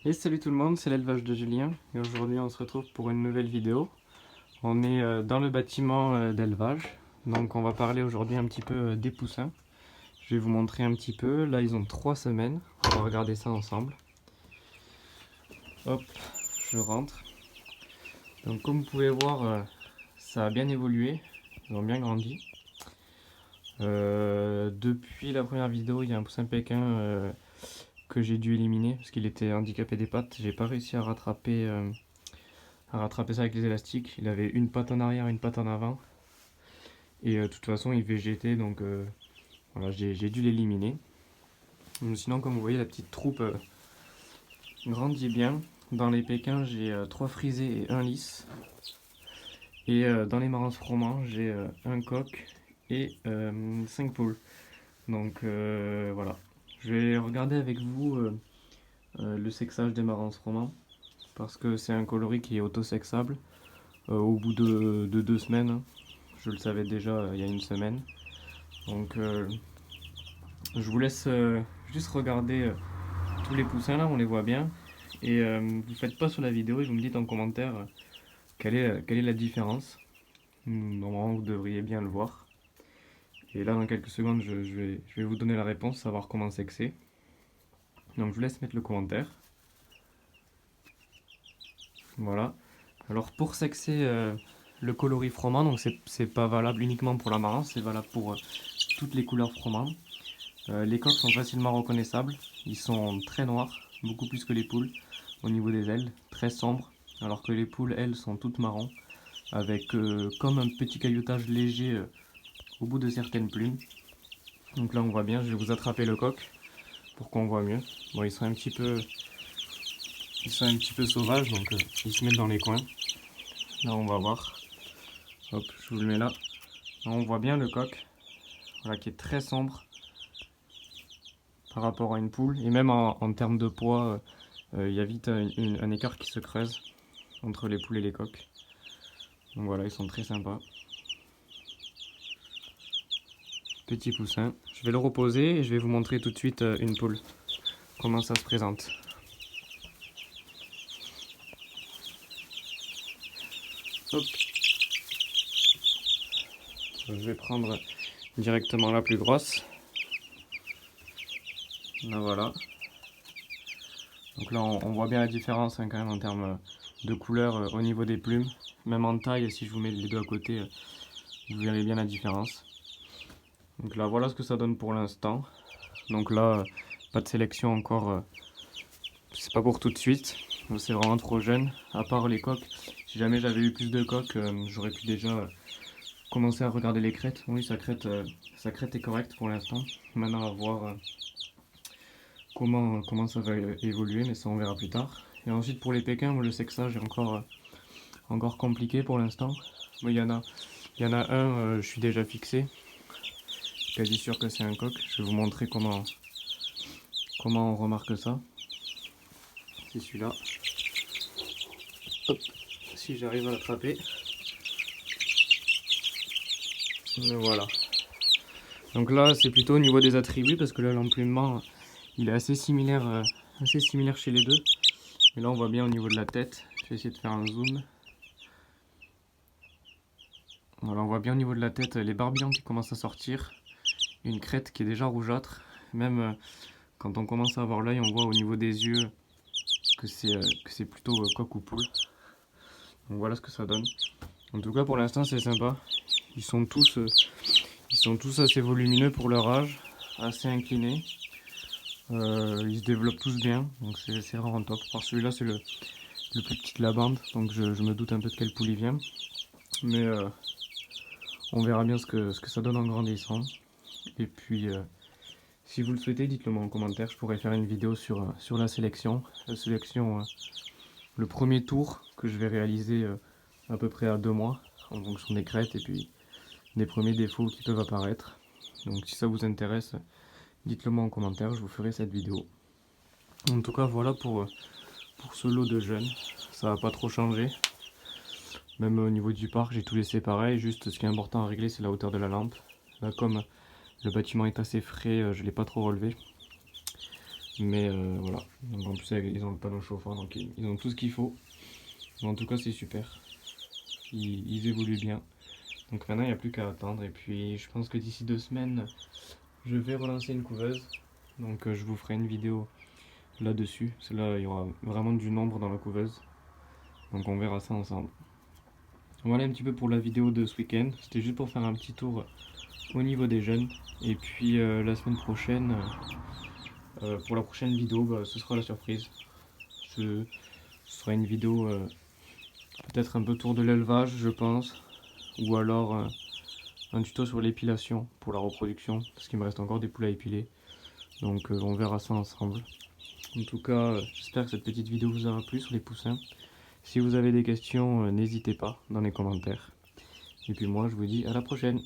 Et salut tout le monde, c'est l'élevage de Julien et aujourd'hui on se retrouve pour une nouvelle vidéo. On est dans le bâtiment d'élevage, donc on va parler aujourd'hui un petit peu des poussins. Je vais vous montrer un petit peu, là ils ont 3 semaines, on va regarder ça ensemble. Hop, je rentre. Donc comme vous pouvez voir, ça a bien évolué, ils ont bien grandi. Depuis la première vidéo, il y a un poussin pékin que j'ai dû éliminer parce qu'il était handicapé des pattes. J'ai pas réussi à rattraper ça avec les élastiques. Il avait une patte en arrière, une patte en avant. Et de toute façon, il végétait, donc voilà, j'ai dû l'éliminer. Sinon, comme vous voyez, la petite troupe grandit bien. Dans les pékins, j'ai 3 frisés et 1 lisse. Et dans les marans froment, j'ai un coq et 5 poules. Donc voilà. Je vais regarder avec vous le sexage des marans froment. Parce que c'est un coloris qui est auto-sexable au bout de 2 semaines. Hein. Je le savais déjà il y a une semaine. Donc je vous laisse juste regarder tous les poussins là, on les voit bien. Et vous faites pas sur la vidéo et vous me dites en commentaire quelle est la différence. Normalement vous devriez bien le voir. Et là dans quelques secondes je vais vous donner la réponse, savoir comment c'est que c'est. Donc je vous laisse mettre le commentaire. Voilà. Alors pour sexer le coloris froment, donc c'est pas valable uniquement pour la marance, c'est valable pour toutes les couleurs froment. Les coqs sont facilement reconnaissables, ils sont très noirs, beaucoup plus que les poules au niveau des ailes, très sombres, alors que les poules elles sont toutes marron, avec comme un petit cailloutage léger au bout de certaines plumes. Donc là on voit bien, je vais vous attraper le coq pour qu'on voit mieux. Bon ils sont un petit peu sauvages, donc ils se mettent dans les coins. Là on va voir. Hop, je vous le mets là. Là, on voit bien le coq, voilà, qui est très sombre par rapport à une poule. Et même en termes de poids, il y a vite un écart qui se creuse entre les poules et les coqs. Donc voilà, ils sont très sympas. Petit poussin. Je vais le reposer et je vais vous montrer tout de suite une poule. Comment ça se présente. Hop. Je vais prendre directement la plus grosse. Là voilà. Donc là on voit bien la différence hein, quand même en termes de couleur au niveau des plumes. Même en taille, si je vous mets les deux à côté, vous verrez bien la différence. Donc là voilà ce que ça donne pour l'instant. Donc là pas de sélection encore, c'est pas pour tout de suite. C'est vraiment trop jeune. À part les coqs, si jamais j'avais eu plus de coqs, j'aurais pu déjà commencer à regarder les crêtes. Oui sa crête est correcte pour l'instant. Maintenant à voir comment ça va évoluer, mais ça on verra plus tard. Et ensuite pour les pékins, moi je sais que ça j'ai encore compliqué pour l'instant. Il y en a un, je suis déjà fixé. Quasi sûr que c'est un coq. Je vais vous montrer comment on remarque ça. C'est celui-là. Hop, si j'arrive à l'attraper. Voilà. Donc là c'est plutôt au niveau des attributs parce que là l'emplumement il est assez similaire chez les deux. Et là on voit bien au niveau de la tête. Je vais essayer de faire un zoom. Voilà, on voit bien au niveau de la tête les barbillons qui commencent à sortir. Une crête qui est déjà rougeâtre. Même quand on commence à avoir l'œil, on voit au niveau des yeux que c'est plutôt coq ou poule. Donc voilà ce que ça donne. En tout cas pour l'instant c'est sympa. Ils sont tous assez volumineux pour leur âge, assez inclinés. Ils se développent tous bien, donc c'est vraiment top. Par celui-là c'est le plus petit de la bande, donc je me doute un peu de quelle poule il vient. Mais on verra bien ce que ça donne en grandissant. Et puis si vous le souhaitez, dites-le moi en commentaire, je pourrais faire une vidéo sur la sélection. La sélection, le premier tour que je vais réaliser à peu près à 2 mois, en fonction des crêtes et puis des premiers défauts qui peuvent apparaître. Donc si ça vous intéresse, dites-le moi en commentaire, je vous ferai cette vidéo. En tout cas voilà pour ce lot de jeunes, ça va pas trop changer. Même au niveau du parc, j'ai tout laissé pareil, juste ce qui est important à régler c'est la hauteur de la lampe. Là comme le bâtiment est assez frais, je l'ai pas trop relevé. Mais voilà, donc en plus ils ont le panneau chauffant, donc ils ont tout ce qu'il faut. Mais en tout cas c'est super, ils évoluent bien. Donc maintenant il n'y a plus qu'à attendre et puis je pense que d'ici 2 semaines je vais relancer une couveuse. Donc je vous ferai une vidéo là-dessus, parce que là il y aura vraiment du nombre dans la couveuse. Donc on verra ça ensemble. Voilà un petit peu pour la vidéo de ce week-end, c'était juste pour faire un petit tour au niveau des jeunes. Et puis la semaine prochaine, pour la prochaine vidéo, bah, ce sera la surprise. Ce sera une vidéo peut-être un peu tour de l'élevage, je pense, ou alors un tuto sur l'épilation pour la reproduction, parce qu'il me reste encore des poules à épiler. Donc on verra ça ensemble. En tout cas, j'espère que cette petite vidéo vous aura plu sur les poussins. Si vous avez des questions, n'hésitez pas dans les commentaires. Et puis moi, je vous dis à la prochaine.